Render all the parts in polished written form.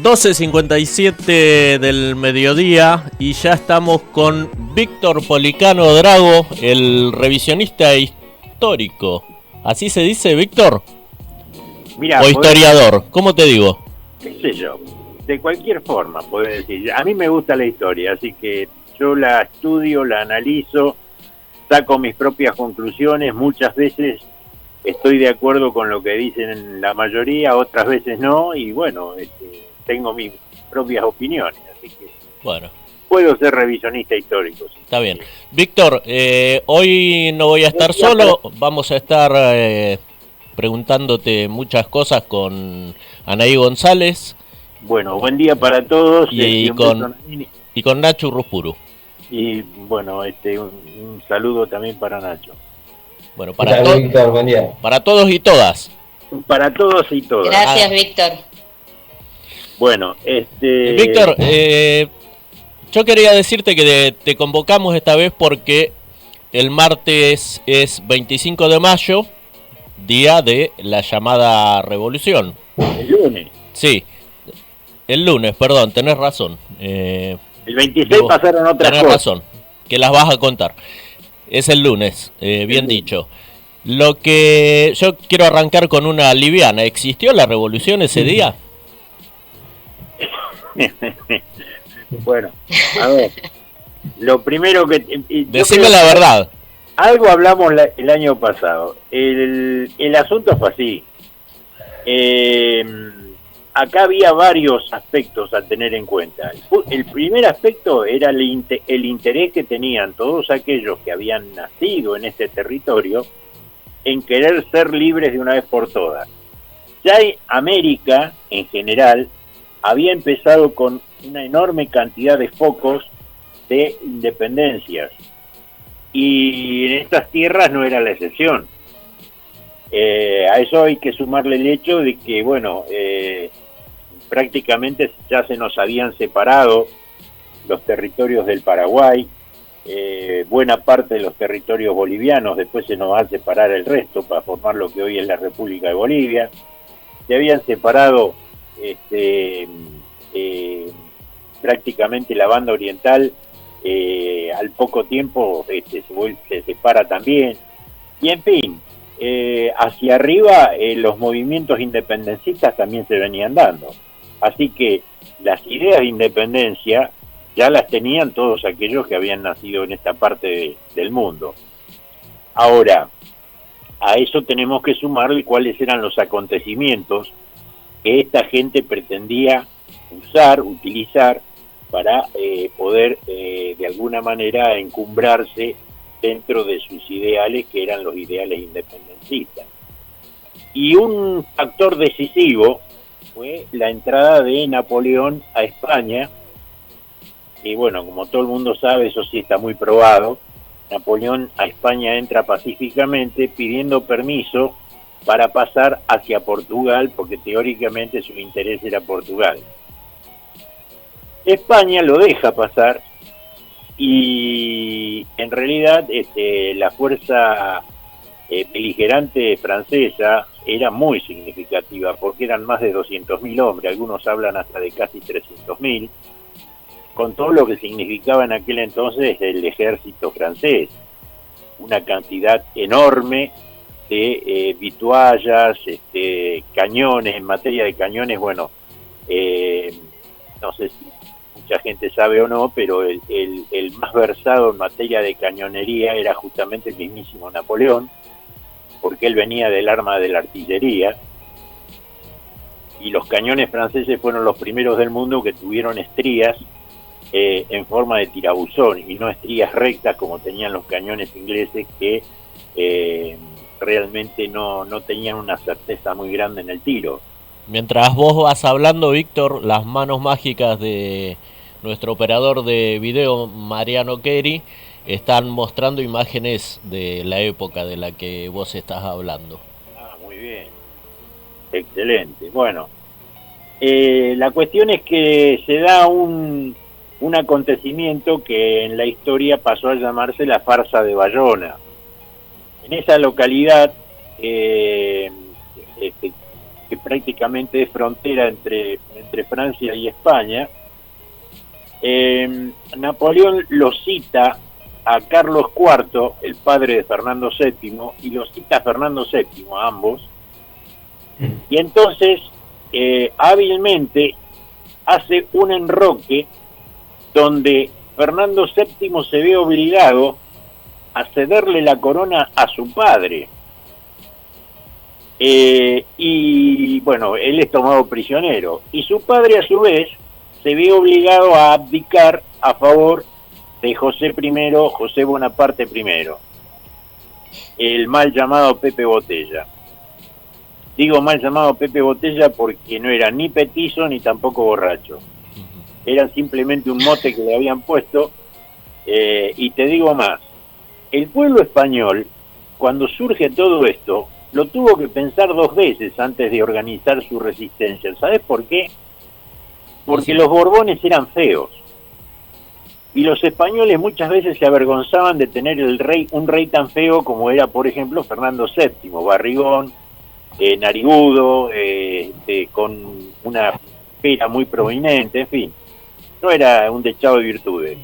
12:57 del mediodía y ya estamos con Víctor Policano Drago, el revisionista histórico. ¿Así se dice, Víctor? Mirá, o historiador, ¿cómo te digo? ¿Qué sé yo? De cualquier forma, podés decir. A mí me gusta la historia, así que yo la estudio, la analizo, saco mis propias conclusiones. Muchas veces estoy de acuerdo con lo que dicen la mayoría, otras veces no, y bueno, tengo mis propias opiniones, así que bueno, puedo ser revisionista histórico. Sí. Está bien. Víctor, hoy no voy a estar solo, vamos a estar preguntándote muchas cosas con Anaí González. Bueno, buen día para todos. Y con Nacho Ruspuru. Y bueno, un saludo también para Nacho. Bueno, para todos y todas. Para todos y todas. Gracias, Víctor. Bueno, Víctor, yo quería decirte que te convocamos esta vez porque el martes es 25 de mayo, día de la llamada revolución. El lunes. Sí, el lunes, perdón, tenés razón. El 26 pasaron otras tenés cosas. Razón, que las vas a contar. Es el lunes, bien dicho. Lo que yo quiero arrancar con una liviana. ¿Existió la revolución ese día? Bueno, a ver. Lo primero que... Decime la verdad. Algo hablamos el año pasado. El asunto fue así. Acá había varios aspectos a tener en cuenta. El primer aspecto era el interés que tenían todos aquellos que habían nacido en este territorio en querer ser libres de una vez por todas. Ya América, en general, había empezado con una enorme cantidad de focos de independencias. Y en estas tierras no era la excepción. A eso hay que sumarle el hecho de que, bueno, prácticamente ya se nos habían separado los territorios del Paraguay, buena parte de los territorios bolivianos, después se nos va a separar el resto para formar lo que hoy es la República de Bolivia. Se habían separado prácticamente la banda oriental, al poco tiempo se separa también, y en fin, hacia arriba los movimientos independencistas también se venían dando. Así que las ideas de independencia ya las tenían todos aquellos que habían nacido en esta parte del mundo. Ahora, a eso tenemos que sumarle cuáles eran los acontecimientos que esta gente pretendía utilizar para poder de alguna manera encumbrarse dentro de sus ideales, que eran los ideales independencistas. Y un factor decisivo fue la entrada de Napoleón a España, y bueno, como todo el mundo sabe, eso sí está muy probado. Napoleón a España entra pacíficamente pidiendo permiso para pasar hacia Portugal, porque teóricamente su interés era Portugal. España lo deja pasar y en realidad la fuerza beligerante francesa era muy significativa, porque eran más de 200.000 hombres, algunos hablan hasta de casi 300.000, con todo lo que significaba en aquel entonces el ejército francés, una cantidad enorme de vituallas, cañones. En materia de cañones, bueno, no sé si mucha gente sabe o no, pero el más versado en materia de cañonería era justamente el mismísimo Napoleón, porque él venía del arma de la artillería, y los cañones franceses fueron los primeros del mundo que tuvieron estrías en forma de tirabuzón, y no estrías rectas como tenían los cañones ingleses, que realmente no tenían una certeza muy grande en el tiro. Mientras vos vas hablando, Víctor, las manos mágicas de nuestro operador de video, Mariano Keri, están mostrando imágenes de la época de la que vos estás hablando. Ah, muy bien. Excelente. Bueno, la cuestión es que se da un acontecimiento que en la historia pasó a llamarse la farsa de Bayona. En esa localidad que prácticamente es frontera entre Francia y España, Napoleón lo cita a Carlos IV, el padre de Fernando VII, y lo cita a Fernando VII, a ambos, y entonces hábilmente hace un enroque donde Fernando VII se ve obligado a cederle la corona a su padre. Y bueno, él es tomado prisionero, y su padre a su vez se ve obligado a abdicar a favor de José Bonaparte I, el mal llamado Pepe Botella. Digo mal llamado Pepe Botella porque no era ni petizo ni tampoco borracho. Era simplemente un mote que le habían puesto. Y te digo más, el pueblo español, cuando surge todo esto, lo tuvo que pensar 2 veces antes de organizar su resistencia. ¿Sabes por qué? Porque los Borbones eran feos. Y los españoles muchas veces se avergonzaban de tener un rey tan feo como era, por ejemplo, Fernando VII, barrigón, narigudo, con una pera muy prominente, en fin. No era un dechado de virtudes.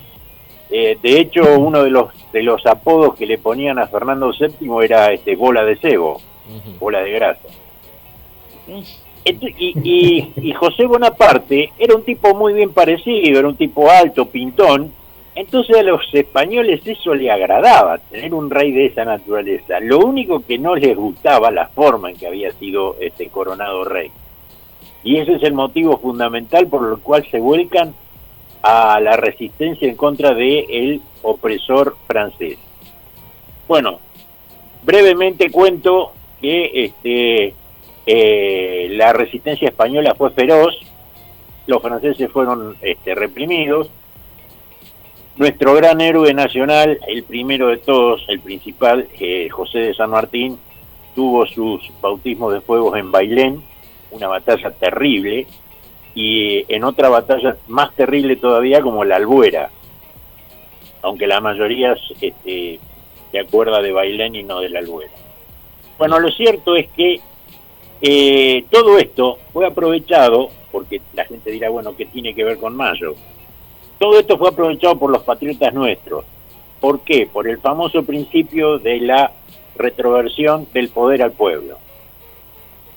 De hecho, uno de los apodos que le ponían a Fernando VII era bola de cebo, bola de grasa. Y José Bonaparte era un tipo muy bien parecido, era un tipo alto, pintón. Entonces a los españoles eso le agradaba, tener un rey de esa naturaleza. Lo único que no les gustaba la forma en que había sido coronado rey. Y ese es el motivo fundamental por el cual se vuelcan a la resistencia en contra del opresor francés. Bueno, brevemente cuento que la resistencia española fue feroz, los franceses fueron reprimidos. Nuestro gran héroe nacional, el primero de todos, el principal, José de San Martín, tuvo sus bautismos de fuegos en Bailén, una batalla terrible, y en otra batalla más terrible todavía como la Albuera, aunque la mayoría se acuerda de Bailén y no de la Albuera. Bueno, lo cierto es que todo esto fue aprovechado, porque la gente dirá, bueno, ¿qué tiene que ver con Mayo? Todo esto fue aprovechado por los patriotas nuestros. ¿Por qué? Por el famoso principio de la retroversión del poder al pueblo.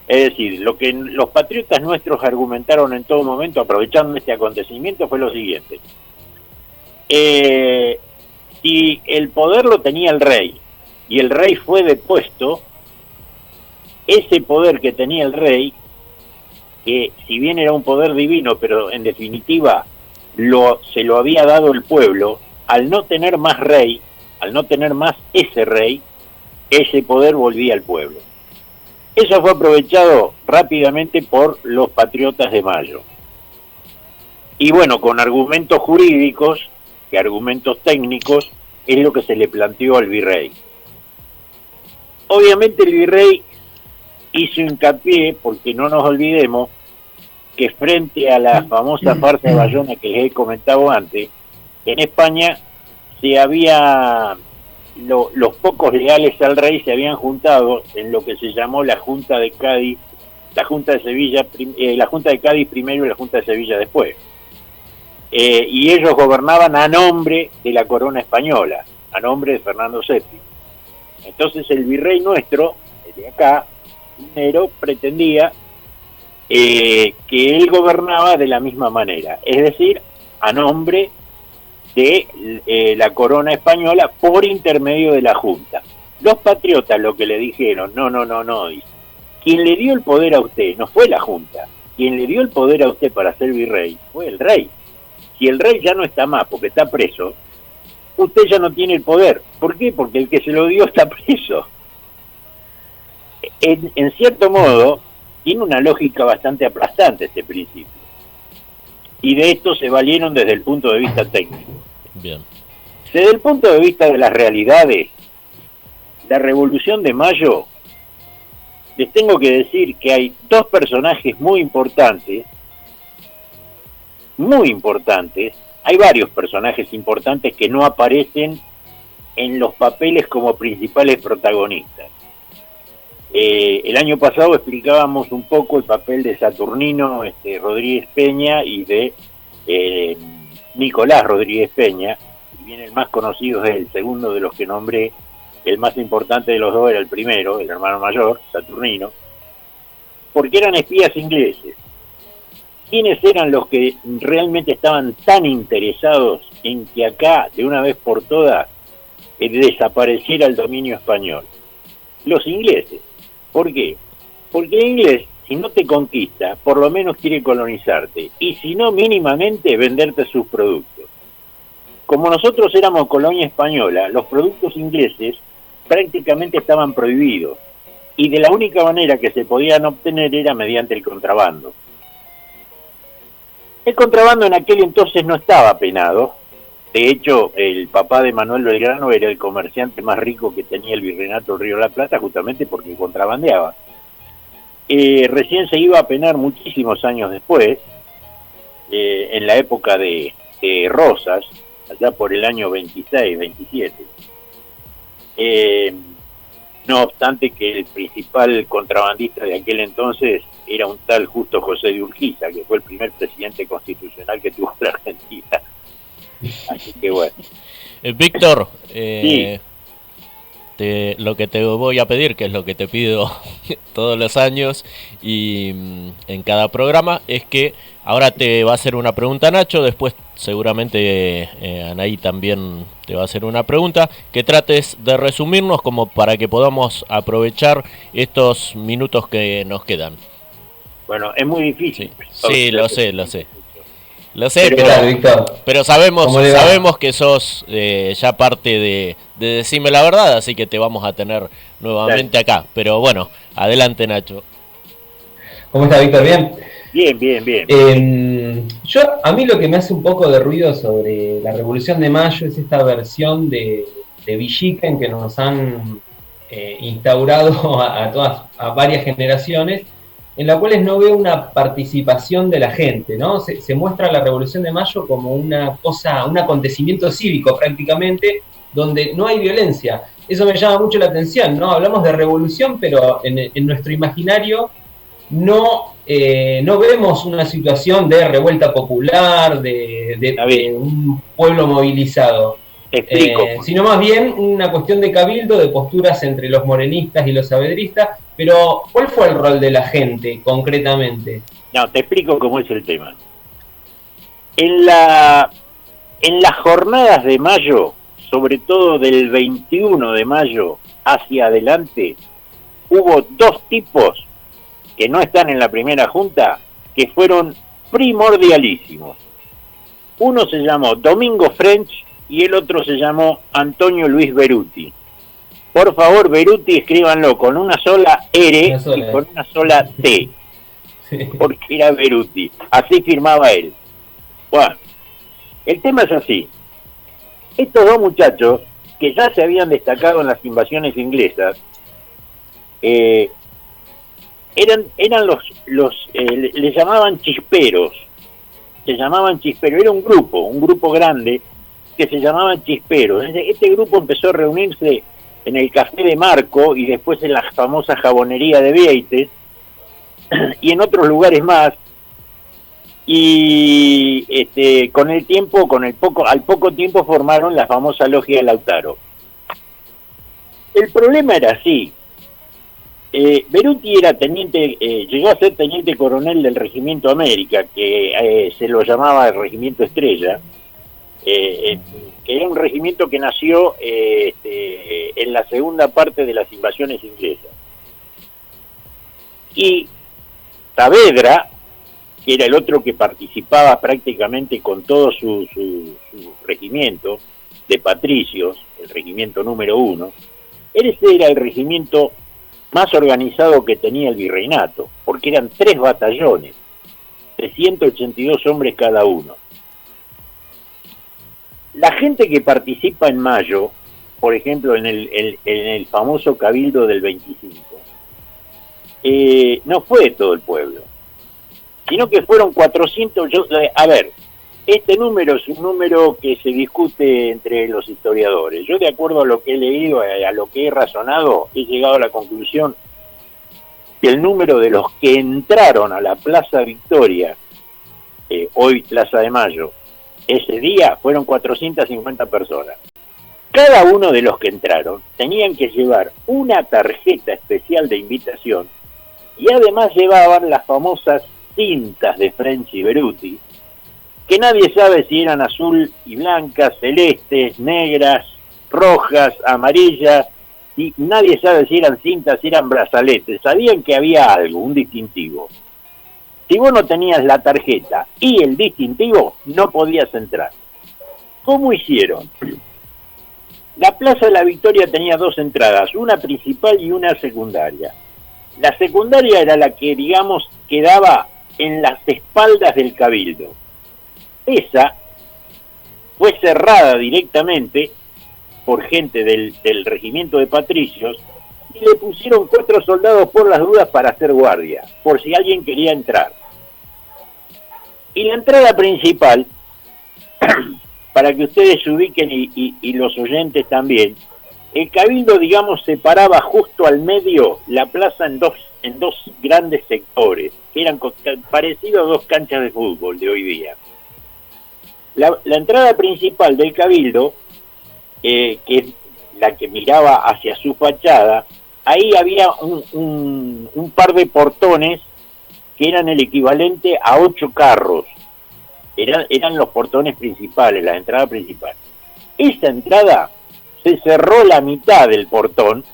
Es decir, lo que los patriotas nuestros argumentaron en todo momento, aprovechando este acontecimiento, fue lo siguiente. Si el poder lo tenía el rey, y el rey fue depuesto, ese poder que tenía el rey, que si bien era un poder divino, pero en definitiva se lo había dado el pueblo, al no tener más rey, al no tener más ese rey, ese poder volvía al pueblo. Eso fue aprovechado rápidamente por los patriotas de Mayo. Y bueno, con argumentos jurídicos y argumentos técnicos, es lo que se le planteó al virrey. Obviamente el virrey hizo hincapié, porque no nos olvidemos, que frente a la famosa farsa de Bayona que les he comentado antes, en España los pocos leales al rey se habían juntado en lo que se llamó la Junta de Cádiz, la Junta de Sevilla, la Junta de Cádiz primero y la Junta de Sevilla después. Y ellos gobernaban a nombre de la corona española, a nombre de Fernando VII. Entonces el virrey nuestro, el de acá, primero pretendía que él gobernaba de la misma manera, es decir, a nombre de la corona española por intermedio de la Junta. Los patriotas lo que le dijeron, no, dice, quien le dio el poder a usted no fue la Junta, quien le dio el poder a usted para ser virrey fue el rey. Si el rey ya no está más porque está preso, usted ya no tiene el poder. ¿Por qué? Porque el que se lo dio está preso. En cierto modo, tiene una lógica bastante aplastante este principio. Y de esto se valieron desde el punto de vista técnico. Bien. Desde el punto de vista de las realidades, la Revolución de Mayo, les tengo que decir que hay 2 personajes muy importantes. Hay varios personajes importantes que no aparecen en los papeles como principales protagonistas. El año pasado explicábamos un poco el papel de Saturnino Rodríguez Peña y de Nicolás Rodríguez Peña. Si bien el más conocido es el segundo de los que nombré, el más importante de los dos era el primero, el hermano mayor, Saturnino, porque eran espías ingleses. ¿Quiénes eran los que realmente estaban tan interesados en que acá, de una vez por todas, desapareciera el dominio español? Los ingleses. ¿Por qué? Porque el inglés, si no te conquista, por lo menos quiere colonizarte, y si no, mínimamente venderte sus productos. Como nosotros éramos colonia española, los productos ingleses prácticamente estaban prohibidos, y de la única manera que se podían obtener era mediante el contrabando. El contrabando en aquel entonces no estaba penado. De hecho, el papá de Manuel Belgrano era el comerciante más rico que tenía el Virreinato del Río de la Plata, justamente porque contrabandeaba. Recién se iba a penar muchísimos años después, en la época de Rosas, allá por el año 26, 27. No obstante que el principal contrabandista de aquel entonces era un tal Justo José de Urquiza, que fue el primer presidente constitucional que tuvo la Argentina. Así que bueno. Víctor, Sí. lo que te voy a pedir, que es lo que te pido todos los años y en cada programa, es que ahora te va a hacer una pregunta Nacho, después seguramente Anaí también te va a hacer una pregunta, que trates de resumirnos como para que podamos aprovechar estos minutos que nos quedan. Bueno, es muy difícil. Sí, lo sé. Lo sé, pero sabemos que sos ya parte de Decime la Verdad, así que te vamos a tener nuevamente acá. Pero bueno, adelante Nacho. ¿Cómo está, Víctor? ¿Bien? Bien. A mí lo que me hace un poco de ruido sobre la Revolución de Mayo es esta versión de Villica en que nos han instaurado a varias generaciones, en la cual no veo una participación de la gente, ¿no? Se muestra la Revolución de Mayo como una cosa, un acontecimiento cívico prácticamente, donde no hay violencia. Eso me llama mucho la atención, ¿no? Hablamos de revolución, pero en nuestro imaginario no vemos una situación de revuelta popular, de un pueblo movilizado. Sino más bien una cuestión de cabildo, de posturas entre los morenistas y los saavedristas. Pero, ¿cuál fue el rol de la gente, concretamente? No, te explico cómo es el tema. En las jornadas de mayo, sobre todo del 21 de mayo hacia adelante, hubo dos tipos que no están en la primera junta, que fueron primordialísimos. Uno se llamó Domingo French y el otro se llamó Antonio Luis Beruti. Por favor, Beruti, escríbanlo con una sola R y con una sola T, porque era Beruti, así firmaba él. Bueno, el tema es así. Estos dos muchachos, que ya se habían destacado en las invasiones inglesas, eran les llamaban chisperos, era un grupo grande que se llamaban chisperos. Este grupo empezó a reunirse en el Café de Marco y después en la famosa jabonería de Vieites y en otros lugares más, y al poco tiempo formaron la famosa logia de Lautaro. El problema era así. Beruti era llegó a ser teniente coronel del Regimiento América, que se lo llamaba el Regimiento Estrella, que era un regimiento que nació en la segunda parte de las invasiones inglesas. Y Saavedra, que era el otro que participaba prácticamente con todo su regimiento de patricios, el regimiento número 1, ese era el regimiento más organizado que tenía el virreinato, porque eran 3 batallones, de 182 hombres cada uno. La gente que participa en mayo, por ejemplo en el famoso cabildo del 25, no fue todo el pueblo, sino que fueron 400. A ver, este número es un número que se discute entre los historiadores. Yo, de acuerdo a lo que he leído, a lo que he razonado, he llegado a la conclusión que el número de los que entraron a la Plaza Victoria, hoy Plaza de Mayo, ese día fueron 450 personas. Cada uno de los que entraron tenían que llevar una tarjeta especial de invitación y además llevaban las famosas cintas de French y Beruti, que nadie sabe si eran azul y blancas, celestes, negras, rojas, amarillas, y nadie sabe si eran cintas, si eran brazaletes. Sabían que había algo, un distintivo. Si vos no tenías la tarjeta y el distintivo, no podías entrar. ¿Cómo hicieron? La Plaza de la Victoria tenía dos entradas, una principal y una secundaria. La secundaria era la que, digamos, quedaba en las espaldas del Cabildo. Esa fue cerrada directamente por gente del regimiento de patricios y le pusieron 4 soldados por las dudas para hacer guardia, por si alguien quería entrar. Y la entrada principal, para que ustedes se ubiquen y los oyentes también, el Cabildo, digamos, separaba justo al medio la plaza en dos grandes sectores, que eran parecidos a 2 canchas de fútbol de hoy día. La entrada principal del Cabildo, que es la que miraba hacia su fachada, ahí había un par de portones que eran el equivalente a 8 carros. Eran los portones principales, la entrada principal. Esa entrada se cerró la mitad del portón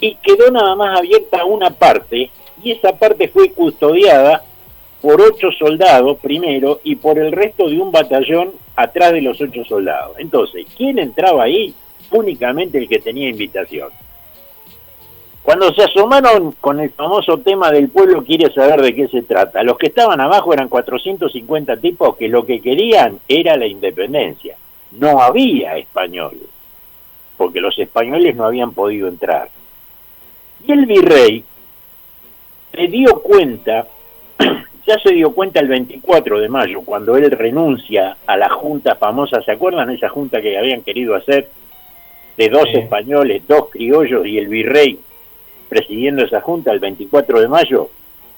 y quedó nada más abierta una parte, y esa parte fue custodiada por 8 soldados primero y por el resto de un batallón atrás de los 8 soldados. Entonces, ¿quién entraba ahí? Únicamente el que tenía invitación. Cuando se asomaron con el famoso tema del pueblo quiere saber de qué se trata, los que estaban abajo eran 450 tipos que lo que querían era la independencia. No había españoles, porque los españoles no habían podido entrar. Y el virrey se dio cuenta, ya se dio cuenta el 24 de mayo, cuando él renuncia a la junta famosa. ¿Se acuerdan de esa junta que habían querido hacer? De 2 españoles, 2 criollos y el virrey presidiendo esa junta el 24 de mayo,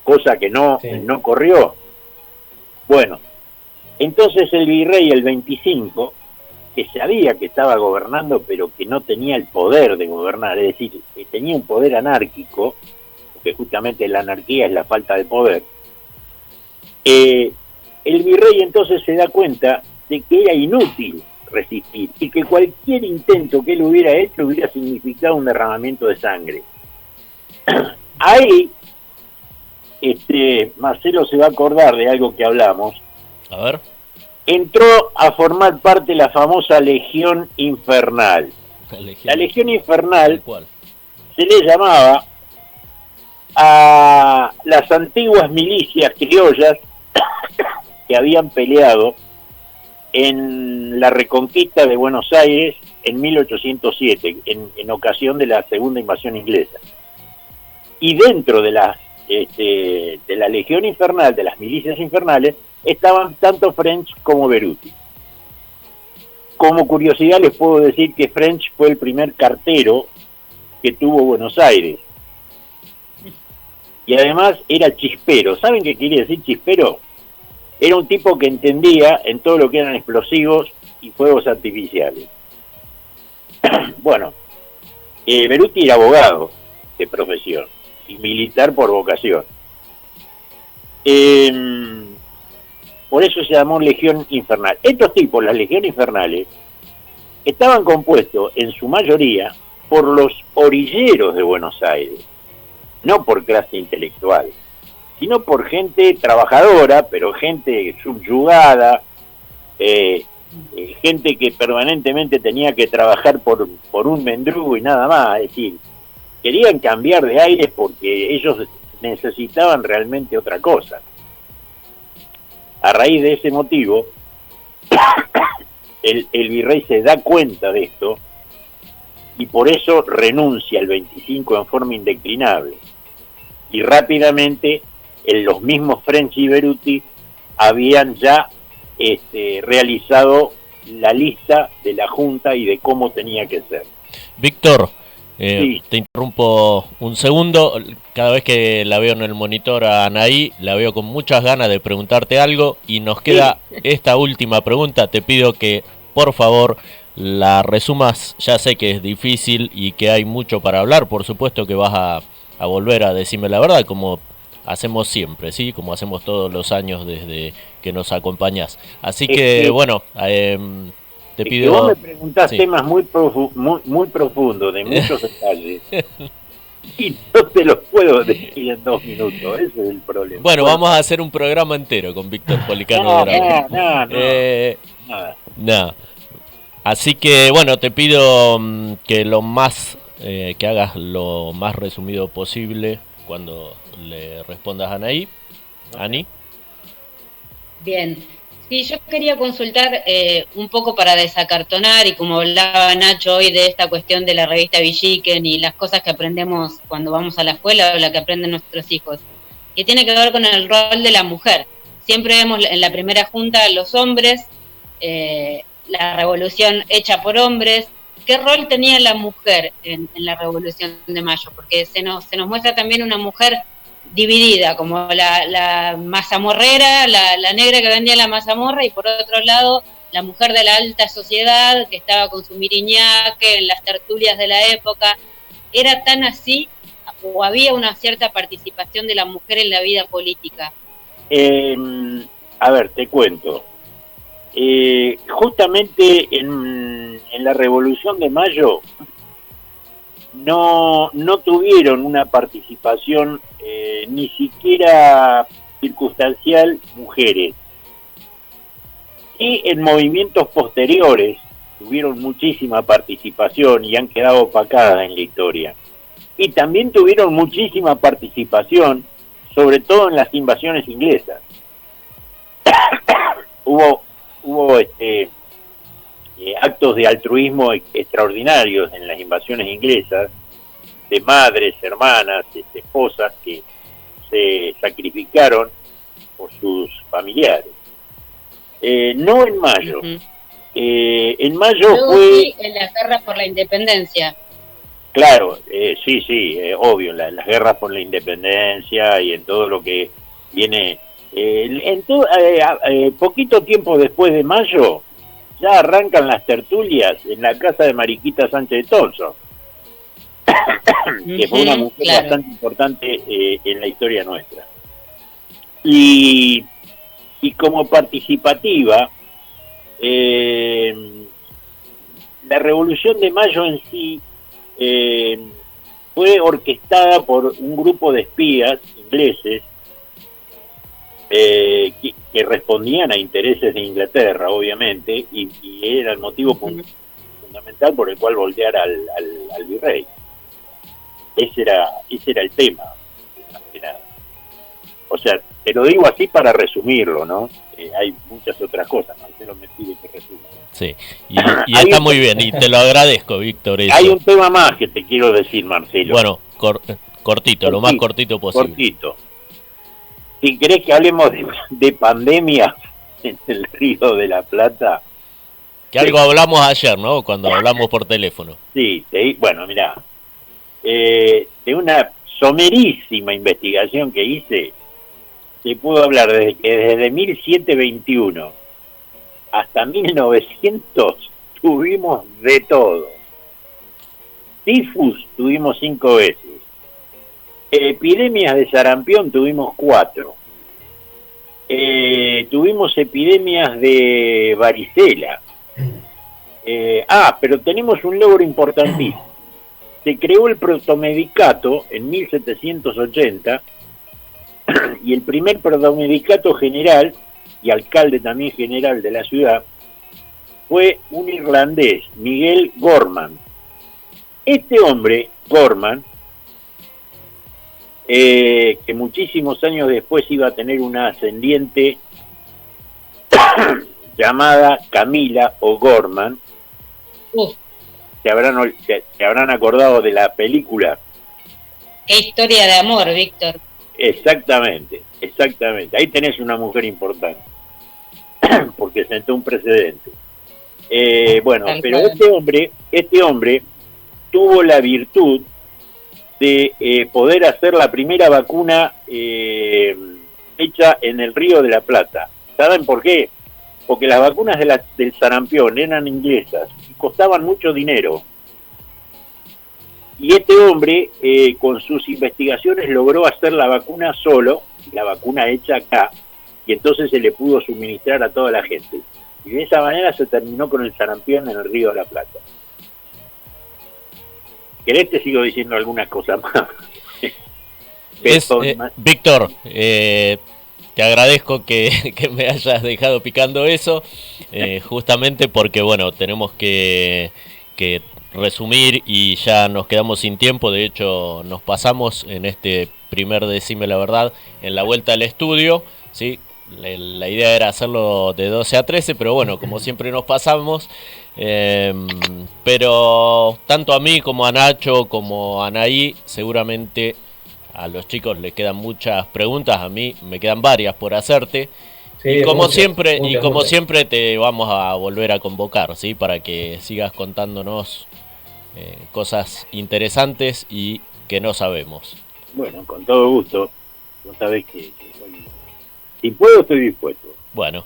cosa que no corrió. Bueno, entonces el virrey el 25, que sabía que estaba gobernando, pero que no tenía el poder de gobernar, es decir, que tenía un poder anárquico, porque justamente la anarquía es la falta de poder, el virrey entonces se da cuenta de que era inútil resistir y que cualquier intento que él hubiera hecho hubiera significado un derramamiento de sangre. Ahí, Marcelo se va a acordar de algo que hablamos. A ver. Entró a formar parte de la famosa Legión Infernal. La Legión Infernal se le llamaba a las antiguas milicias criollas que habían peleado en la reconquista de Buenos Aires en 1807, en ocasión de la segunda invasión inglesa. Y dentro de la Legión Infernal, de las milicias infernales, estaban tanto French como Beruti. Como curiosidad les puedo decir que French fue el primer cartero que tuvo Buenos Aires. Y además era chispero. ¿Saben qué quiere decir chispero? Era un tipo que entendía en todo lo que eran explosivos y fuegos artificiales. Bueno, Beruti era abogado de profesión y militar por vocación. Por eso se llamó Legión Infernal. Estos tipos, las legiones infernales, estaban compuestos en su mayoría por los orilleros de Buenos Aires, no por clase intelectual, sino por gente trabajadora, pero gente subyugada, gente que permanentemente tenía que trabajar por un mendrugo y nada más. Es decir, querían cambiar de aires porque ellos necesitaban realmente otra cosa. A raíz de ese motivo, el virrey se da cuenta de esto y por eso renuncia el 25 en forma indeclinable. Y rápidamente los mismos French y Beruti habían ya realizado la lista de la junta y de cómo tenía que ser. Víctor, Sí. Te interrumpo un segundo. Cada vez que la veo en el monitor a Anaí, la veo con muchas ganas de preguntarte algo y nos queda esta última pregunta. Te pido que, por favor, la resumas. Ya sé que es difícil y que hay mucho para hablar. Por supuesto que vas a volver a decirme la verdad, como hacemos siempre, ¿sí? Como hacemos todos los años desde que nos acompañás. Así que, bueno, te pido... vos me preguntás sí. temas muy profundos, de muchos detalles, y no te los puedo decir en 2 minutos, ese es el problema. Bueno, vamos a hacer un programa entero con Víctor Policano. No. Así que, bueno, te pido que que hagas lo más resumido posible cuando le respondas a Anaí. Ani. Bien. Sí, yo quería consultar un poco para desacartonar, y como hablaba Nacho hoy de esta cuestión de la revista Villiquen y las cosas que aprendemos cuando vamos a la escuela o la que aprenden nuestros hijos, que tiene que ver con el rol de la mujer. Siempre vemos en la primera junta a los hombres, la revolución hecha por hombres. ¿Qué rol tenía la mujer en la Revolución de Mayo? Porque se nos muestra también una mujer dividida, como la mazamorrera, la negra que vendía la mazamorra, y por otro lado la mujer de la alta sociedad que estaba con su miriñaque en las tertulias de la época. ¿Era tan así o había una cierta participación de la mujer en la vida política? A ver, te cuento. Justamente en la Revolución de Mayo no tuvieron una participación ni siquiera circunstancial mujeres. Y en movimientos posteriores tuvieron muchísima participación y han quedado opacadas en la historia. Y también tuvieron muchísima participación, sobre todo en las invasiones inglesas. hubo actos de altruismo extraordinarios en las invasiones inglesas, de madres, hermanas, esposas que se sacrificaron por sus familiares. No en mayo. En mayo luego fue... en las guerras por la independencia. Claro, sí, obvio, las guerras por la independencia y en todo lo que viene... poquito tiempo después de mayo, ya arrancan las tertulias en la casa de Mariquita Sánchez de Thompson, que fue una mujer bastante importante en la historia nuestra. Y como participativa, la Revolución de Mayo en sí fue orquestada por un grupo de espías ingleses que respondían a intereses de Inglaterra, obviamente, y era el motivo fundamental por el cual voltear al virrey. Ese era el tema, más que nada. O sea, te lo digo así para resumirlo, ¿no? Hay muchas otras cosas, Marcelo me pide que resuma. Sí, y está muy bien, y te lo agradezco, Víctor. Eso. Hay un tema más que te quiero decir, Marcelo. Bueno, cortito, lo más cortito posible. Cortito. Si querés que hablemos de pandemia en el Río de la Plata. Que algo hablamos ayer, ¿no? Cuando hablamos por teléfono. Sí, bueno, mirá. De una somerísima investigación que hice, te puedo hablar desde 1721 hasta 1900 tuvimos de todo. Tifus tuvimos 5 veces. Epidemias de sarampión tuvimos 4. Tuvimos epidemias de varicela. Pero tenemos un logro importantísimo. Se creó el protomedicato en 1780 y el primer protomedicato general y alcalde también general de la ciudad fue un irlandés, Miguel Gorman. Este hombre, Gorman, que muchísimos años después iba a tener una ascendiente llamada Camila O'Gorman. Se habrán acordado de la película. Qué historia de amor, Víctor. Exactamente. Ahí tenés una mujer importante, porque sentó un precedente. Pero este hombre tuvo la virtud de poder hacer la primera vacuna hecha en el Río de la Plata. ¿Saben por qué? Porque las vacunas del sarampión eran inglesas y costaban mucho dinero. Y este hombre, con sus investigaciones, logró hacer la vacuna solo, la vacuna hecha acá, y entonces se le pudo suministrar a toda la gente. Y de esa manera se terminó con el sarampión en el Río de la Plata. ¿Querés te sigo diciendo algunas cosas más? Víctor, te agradezco que me hayas dejado picando eso, justamente porque, bueno, tenemos que resumir y ya nos quedamos sin tiempo. De hecho, nos pasamos en este primer Decime la Verdad en la vuelta al estudio, ¿sí? La idea era hacerlo de 12 a 13, pero bueno, como siempre nos pasamos. Pero tanto a mí como a Nacho como a Anaí, seguramente a los chicos les quedan muchas preguntas, a mí me quedan varias por hacerte. Sí, y como siempre te vamos a volver a convocar, ¿sí? Para que sigas contándonos cosas interesantes y que no sabemos. Bueno, con todo gusto. No sabés que si puedo, estoy dispuesto. Bueno.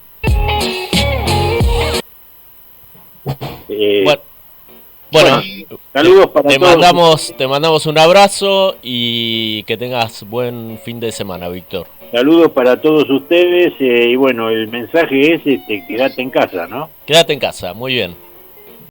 Bueno, saludos para todos. Te mandamos un abrazo y que tengas buen fin de semana, Víctor. Saludos para todos ustedes y bueno, el mensaje es quédate en casa, ¿no? Quédate en casa, muy bien.